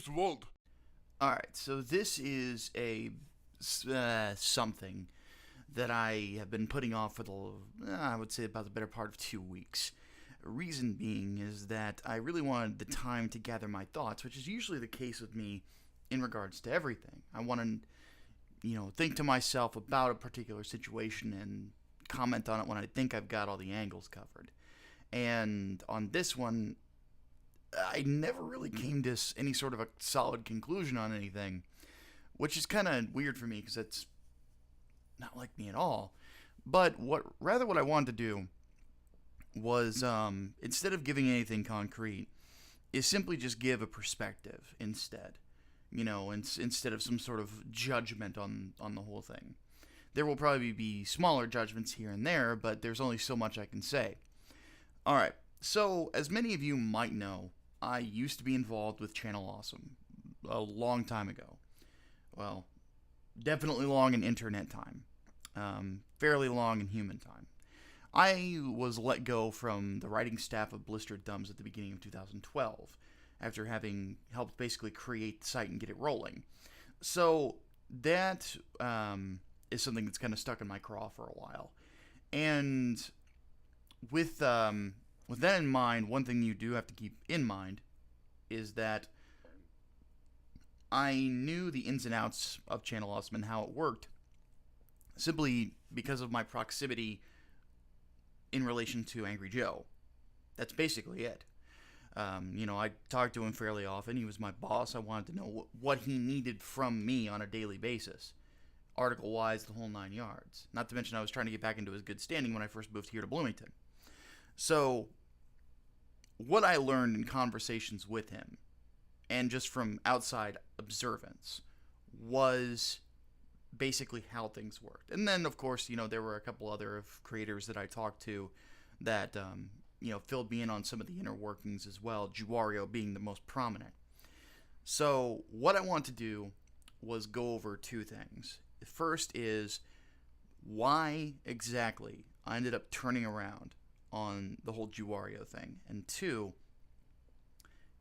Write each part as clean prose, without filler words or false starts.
world. Alright, so this is a something that I have been putting off for I would say about the better part of 2 weeks. Reason being is that I really wanted the time to gather my thoughts, which is usually the case with me in regards to everything. I want to, think to myself about a particular situation and comment on it when I think I've got all the angles covered. And on this one, I never really came to any sort of a solid conclusion on anything, which is kind of weird for me because that's not like me at all. But what I wanted to do was, instead of giving anything concrete, is simply just give a perspective instead. Instead of some sort of judgment on the whole thing. There will probably be smaller judgments here and there, but there's only so much I can say. Alright, so as many of you might know, I used to be involved with Channel Awesome a long time ago. Well, definitely long in internet time. Fairly long in human time. I was let go from the writing staff of Blistered Thumbs at the beginning of 2012, after having helped basically create the site and get it rolling. So that is something that's kind of stuck in my craw for a while. And with that in mind, one thing you do have to keep in mind is that I knew the ins and outs of Channel Awesome and how it worked simply because of my proximity in relation to Angry Joe. That's basically it. I talked to him fairly often. He was my boss. I wanted to know what he needed from me on a daily basis. Article-wise, the whole 9 yards. Not to mention I was trying to get back into his good standing when I first moved here to Bloomington. So, what I learned in conversations with him, and just from outside observance, was basically how things worked. And then, of course, there were a couple other creators that I talked to that, filled me in on some of the inner workings as well, Juario being the most prominent. So, what I want to do was go over two things. The first is why exactly I ended up turning around on the whole Juario thing. And two,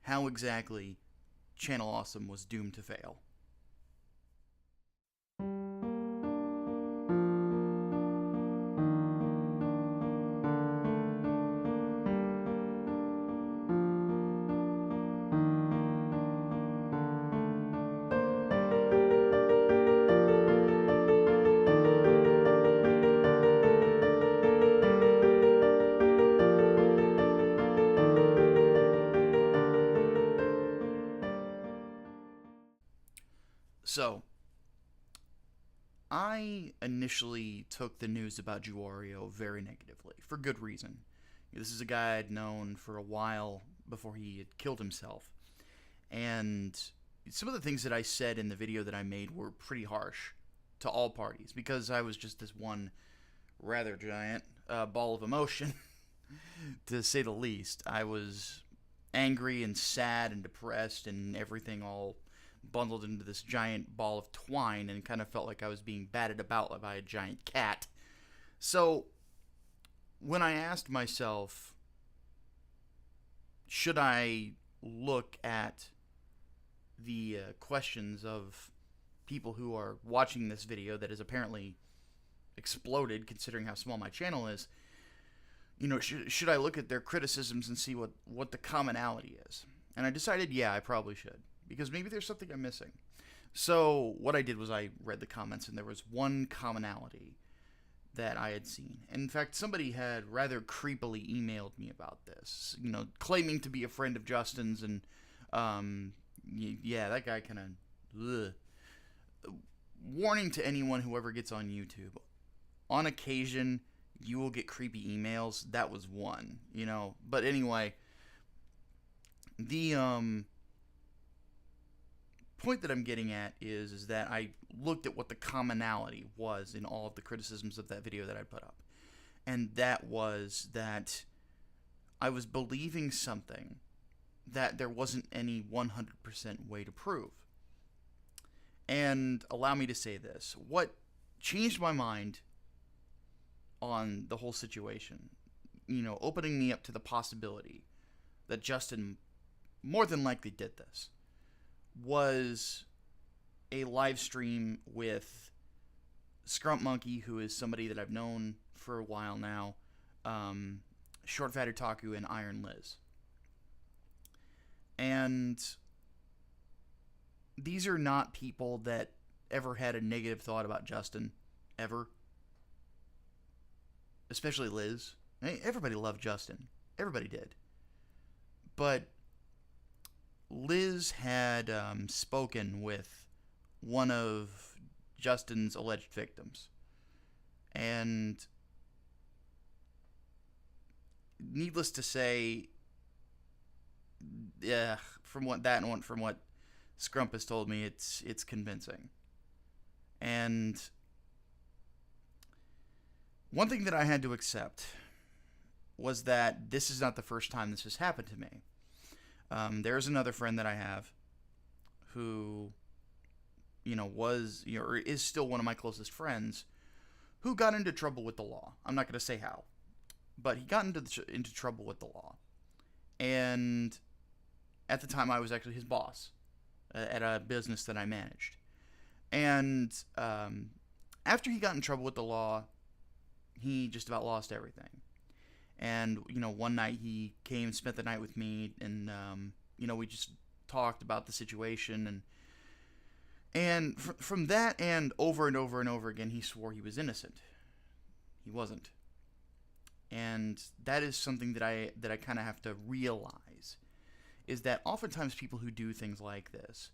how exactly Channel Awesome was doomed to fail. So, I initially took the news about Juario very negatively, for good reason. This is a guy I'd known for a while before he had killed himself. And some of the things that I said in the video that I made were pretty harsh to all parties, because I was just this one rather giant ball of emotion, to say the least. I was angry and sad and depressed and everything all bundled into this giant ball of twine, and kind of felt like I was being batted about by a giant cat. So, when I asked myself, should I look at the questions of people who are watching this video that has apparently exploded, considering how small my channel is, should I look at their criticisms and see what the commonality is? And I decided, yeah, I probably should, because maybe there's something I'm missing. So what I did was I read the comments, and there was one commonality that I had seen. And in fact, somebody had rather creepily emailed me about this, claiming to be a friend of Justin's, and yeah, that guy kind of warning to anyone who ever gets on YouTube. On occasion, you will get creepy emails. That was one, But anyway, the point that I'm getting at is that I looked at what the commonality was in all of the criticisms of that video that I put up. And that was that I was believing something that there wasn't any 100% way to prove. And allow me to say this. What changed my mind on the whole situation, opening me up to the possibility that Justin more than likely did this, was a live stream with Scrump Monkey, who is somebody that I've known for a while now, Short Fat Otaku, and Iron Liz. And these are not people that ever had a negative thought about Justin, ever. Especially Liz. I mean, everybody loved Justin. Everybody did. But Liz had spoken with one of Justin's alleged victims. And needless to say, from what Scrump has told me, it's convincing. And one thing that I had to accept was that this is not the first time this has happened to me. There's another friend that I have who, was, or is still one of my closest friends, who got into trouble with the law. I'm not going to say how, but he got into trouble with the law. And at the time, I was actually his boss at a business that I managed. And after he got in trouble with the law, he just about lost everything. And, one night he came, spent the night with me, and, we just talked about the situation. And from that, and over and over again, he swore he was innocent. He wasn't. And that is something that I kind of have to realize, is that oftentimes people who do things like this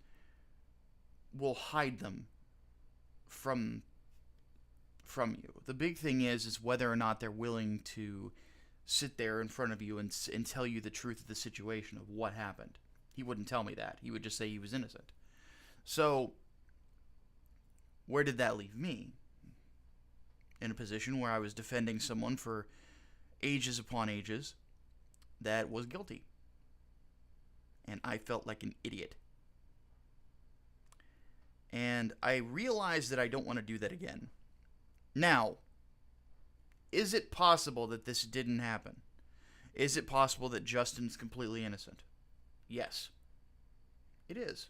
will hide them from you. The big thing is whether or not they're willing to sit there in front of you and tell you the truth of the situation of what happened. He wouldn't tell me that. He would just say he was innocent. So, where did that leave me? In a position where I was defending someone for ages upon ages that was guilty. And I felt like an idiot. And I realized that I don't want to do that again. Now, is it possible that this didn't happen? Is it possible that Justin's completely innocent? Yes. It is.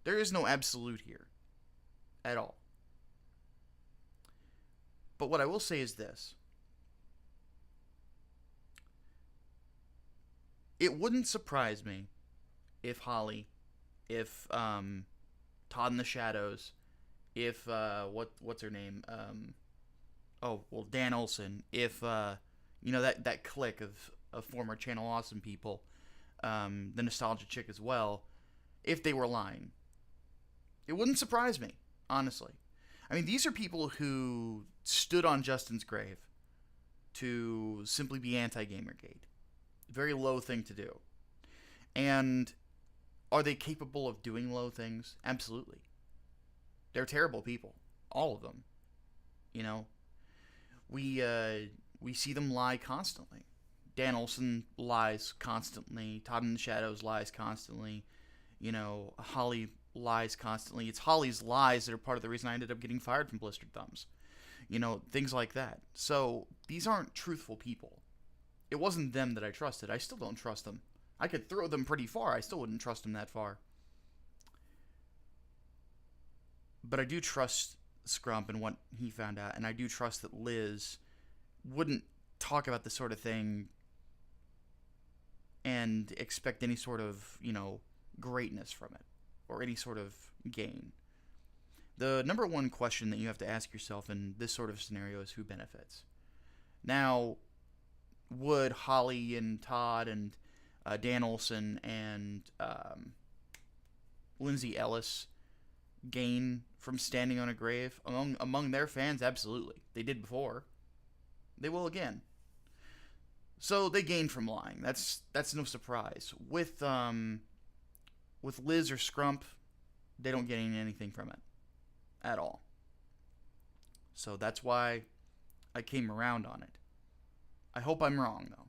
There is no absolute here. At all. But what I will say is this. It wouldn't surprise me if Holly, if Todd in the Shadows, if what's her name? Dan Olsen. If that clique of former Channel Awesome people, the Nostalgia Chick as well, if they were lying. It wouldn't surprise me, honestly. I mean, these are people who stood on Justin's grave to simply be anti-Gamergate. Very low thing to do. And are they capable of doing low things? Absolutely. They're terrible people. All of them. We see them lie constantly. Dan Olsen lies constantly. Todd in the Shadows lies constantly. Holly lies constantly. It's Holly's lies that are part of the reason I ended up getting fired from Blistered Thumbs. Things like that. So, these aren't truthful people. It wasn't them that I trusted. I still don't trust them. I could throw them pretty far. I still wouldn't trust them that far. But I do trust Scrump and what he found out, and I do trust that Liz wouldn't talk about this sort of thing and expect any sort of, greatness from it, or any sort of gain. The number one question that you have to ask yourself in this sort of scenario is who benefits. Now, would Holly and Todd and Dan Olsen and Lindsay Ellis gain from standing on a grave among their fans? Absolutely. They did before. They will again. So they gain from lying. That's no surprise. With Liz or Scrump, they don't gain anything from it at all. So that's why I came around on it. I hope I'm wrong, though.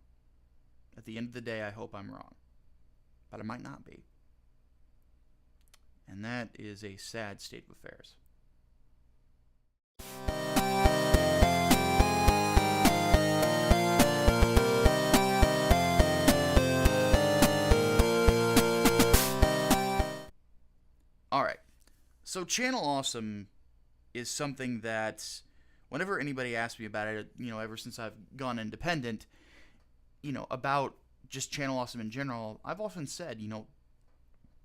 At the end of the day, I hope I'm wrong. But I might not be. And that is a sad state of affairs. So Channel Awesome is something that whenever anybody asks me about it, ever since I've gone independent, about just Channel Awesome in general, I've often said,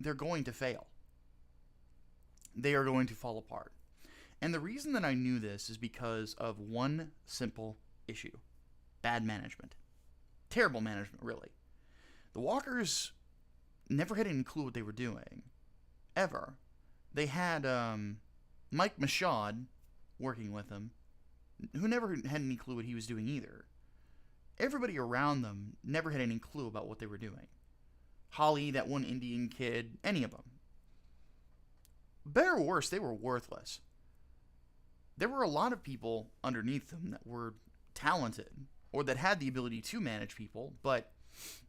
they're going to fail. They are going to fall apart. And the reason that I knew this is because of one simple issue: bad management. Terrible management, really. The Walkers never had any clue what they were doing. Ever. They had Mike Machad working with them, who never had any clue what he was doing either. Everybody around them never had any clue about what they were doing. Holly, that one Indian kid, any of them. Better or worse, they were worthless. There were a lot of people underneath them that were talented, or that had the ability to manage people, but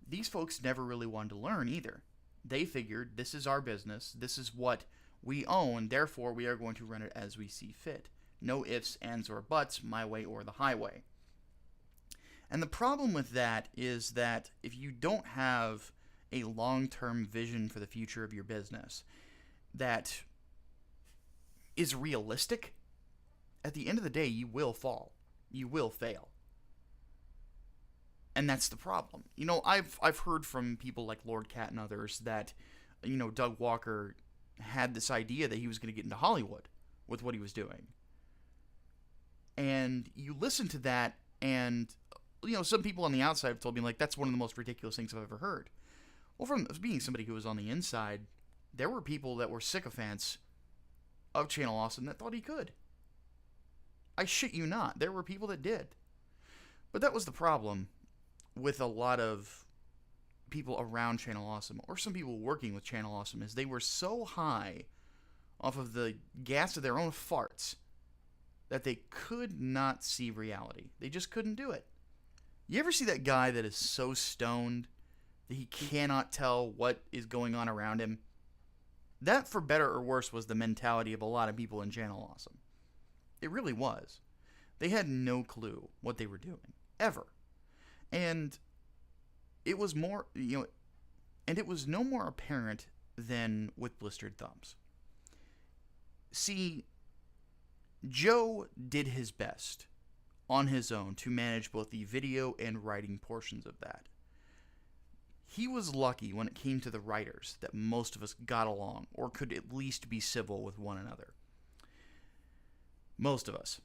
these folks never really wanted to learn either. They figured, this is our business, this is what we own, therefore we are going to run it as we see fit. No ifs, ands, or buts, my way or the highway. And the problem with that is that if you don't have a long-term vision for the future of your business that is realistic, at the end of the day, you will fall. You will fail. And that's the problem. I've heard from people like Lord Cat and others that, Doug Walker had this idea that he was going to get into Hollywood with what he was doing. And you listen to that, and, some people on the outside have told me, that's one of the most ridiculous things I've ever heard. Well, from being somebody who was on the inside, there were people that were sycophants of Channel Awesome that thought he could. I shit you not. There were people that did. But that was the problem with a lot of people around Channel Awesome, or some people working with Channel Awesome, is they were so high off of the gas of their own farts that they could not see reality. They just couldn't do it. You ever see that guy that is so stoned that he cannot tell what is going on around him? That, for better or worse, was the mentality of a lot of people in Channel Awesome. It really was. They had no clue what they were doing, ever. And it was more, and it was no more apparent than with Blistered Thumbs. See, Joe did his best on his own to manage both the video and writing portions of that. He was lucky when it came to the writers that most of us got along, or could at least be civil with one another. Most of us.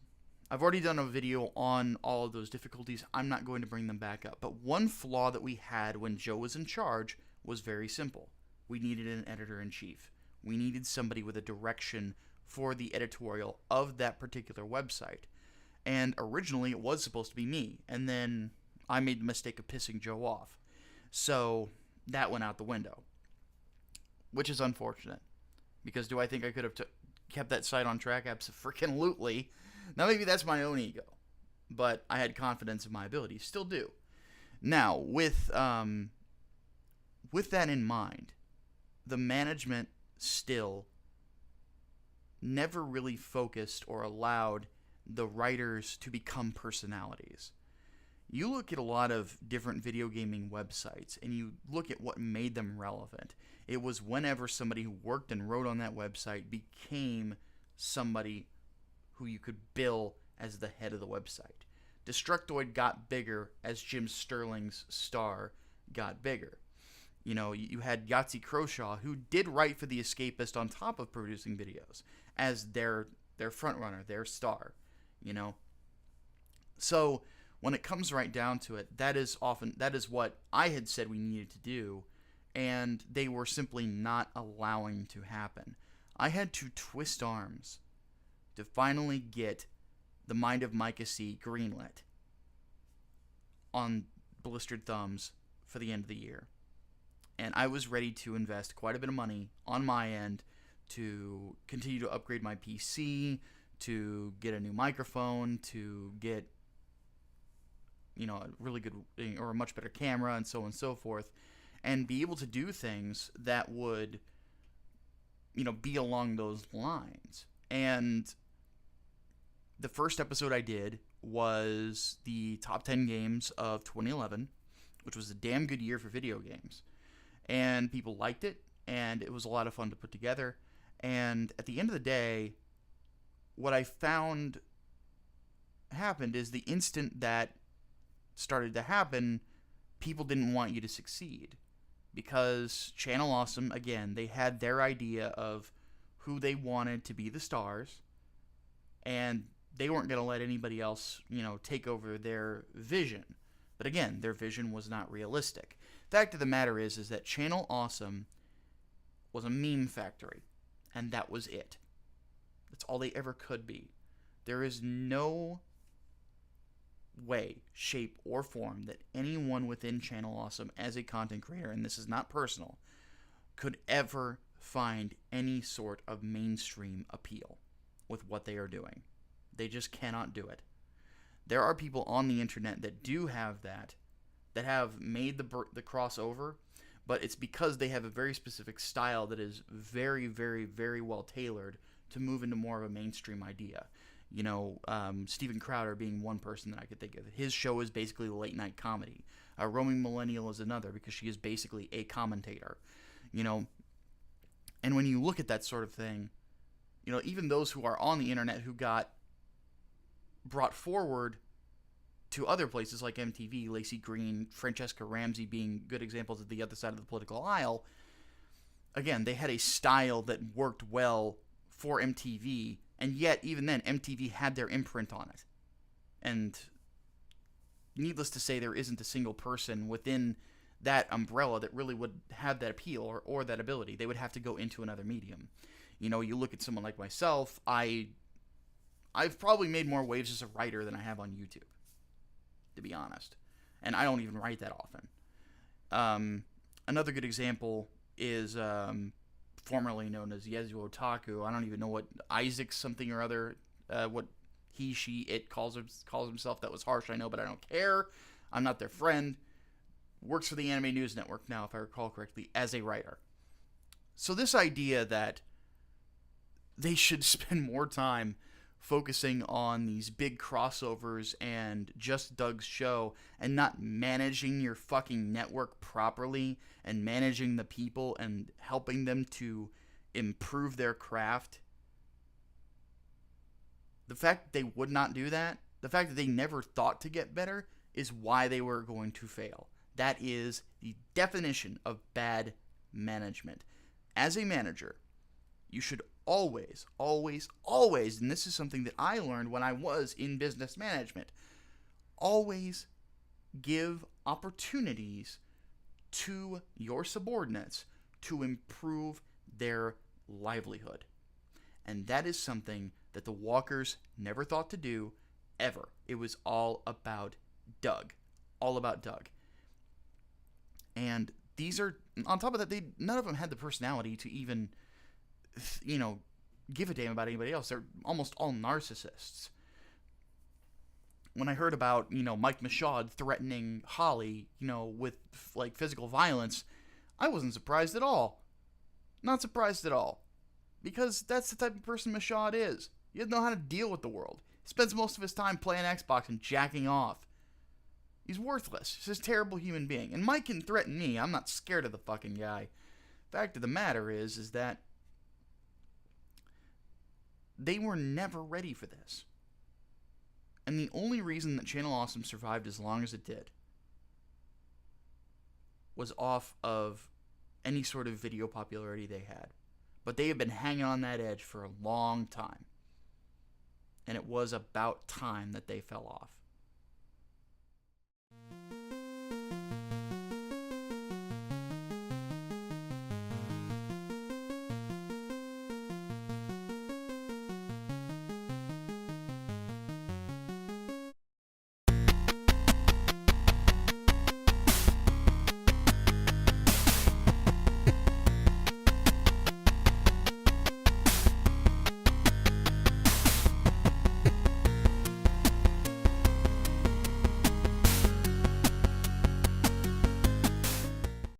I've already done a video on all of those difficulties. I'm not going to bring them back up. But one flaw that we had when Joe was in charge was very simple. We needed an editor-in-chief. We needed somebody with a direction for the editorial of that particular website. And originally it was supposed to be me. And then I made the mistake of pissing Joe off. So that went out the window. Which is unfortunate. Because do I think I could have kept that site on track? Abso-freaking-lutely. Now, maybe that's my own ego, but I had confidence in my abilities. Still do. Now, with that in mind, the management still never really focused or allowed the writers to become personalities. You look at a lot of different video gaming websites, and you look at what made them relevant. It was whenever somebody who worked and wrote on that website became somebody who you could bill as the head of the website. Destructoid got bigger as Jim Sterling's star got bigger. You had Yahtzee Croshaw, who did write for The Escapist on top of producing videos, as their frontrunner, their star, So, when it comes right down to it, that is what I had said we needed to do, and they were simply not allowing to happen. I had to twist arms to finally get The Mind of Micah C greenlit on Blistered Thumbs for the end of the year. And I was ready to invest quite a bit of money on my end to continue to upgrade my PC, to get a new microphone, to get, a really good or a much better camera, and so on and so forth, and be able to do things that would, be along those lines. And the first episode I did was the top 10 games of 2011, which was a damn good year for video games. And people liked it, and it was a lot of fun to put together. And at the end of the day, what I found happened is the instant that started to happen, people didn't want you to succeed. Because Channel Awesome, again, they had their idea of who they wanted to be the stars, and they weren't going to let anybody else, take over their vision. But again, their vision was not realistic. Fact of the matter is that Channel Awesome was a meme factory, and that was it. That's all they ever could be. There is no way, shape, or form that anyone within Channel Awesome as a content creator, and this is not personal, could ever find any sort of mainstream appeal with what they are doing. They just cannot do it. There are people on the internet that do have that have made the crossover, but it's because they have a very specific style that is very, very, very well tailored to move into more of a mainstream idea. Steven Crowder being one person that I could think of. His show is basically late night comedy. Roaming Millennial is another because she is basically a commentator. And when you look at that sort of thing, even those who are on the internet who got brought forward to other places like MTV, Lacey Green, Francesca Ramsey being good examples at the other side of the political aisle, again, they had a style that worked well for MTV, and yet, even then, MTV had their imprint on it. And needless to say, there isn't a single person within that umbrella that really would have that appeal or that ability. They would have to go into another medium. You look at someone like myself, I've probably made more waves as a writer than I have on YouTube, to be honest. And I don't even write that often. Another good example is formerly known as Yezu Otaku. I don't even know what Isaac something or other, what he, she, it calls himself. That was harsh, I know, but I don't care. I'm not their friend. Works for the Anime News Network now, if I recall correctly, as a writer. So this idea that they should spend more time focusing on these big crossovers and just Doug's show and not managing your fucking network properly and managing the people and helping them to improve their craft. The fact that they would not do that, the fact that they never thought to get better, is why they were going to fail. That is the definition of bad management. As a manager, you should always, always, always, and this is something that I learned when I was in business management, always give opportunities to your subordinates to improve their livelihood. And that is something that the Walkers never thought to do, ever. It was all about Doug. All about Doug. And these are, on top of that, none of them had the personality to even, give a damn about anybody else. They're almost all narcissists. When I heard about, Mike Michaud threatening Holly, with, physical violence, I wasn't surprised at all. Not surprised at all. Because that's the type of person Michaud is. He doesn't know how to deal with the world. He spends most of his time playing Xbox and jacking off. He's worthless. He's a terrible human being. And Mike can threaten me. I'm not scared of the fucking guy. Fact of the matter is that they were never ready for this. And the only reason that Channel Awesome survived as long as it did was off of any sort of video popularity they had. But they have been hanging on that edge for a long time. And it was about time that they fell off.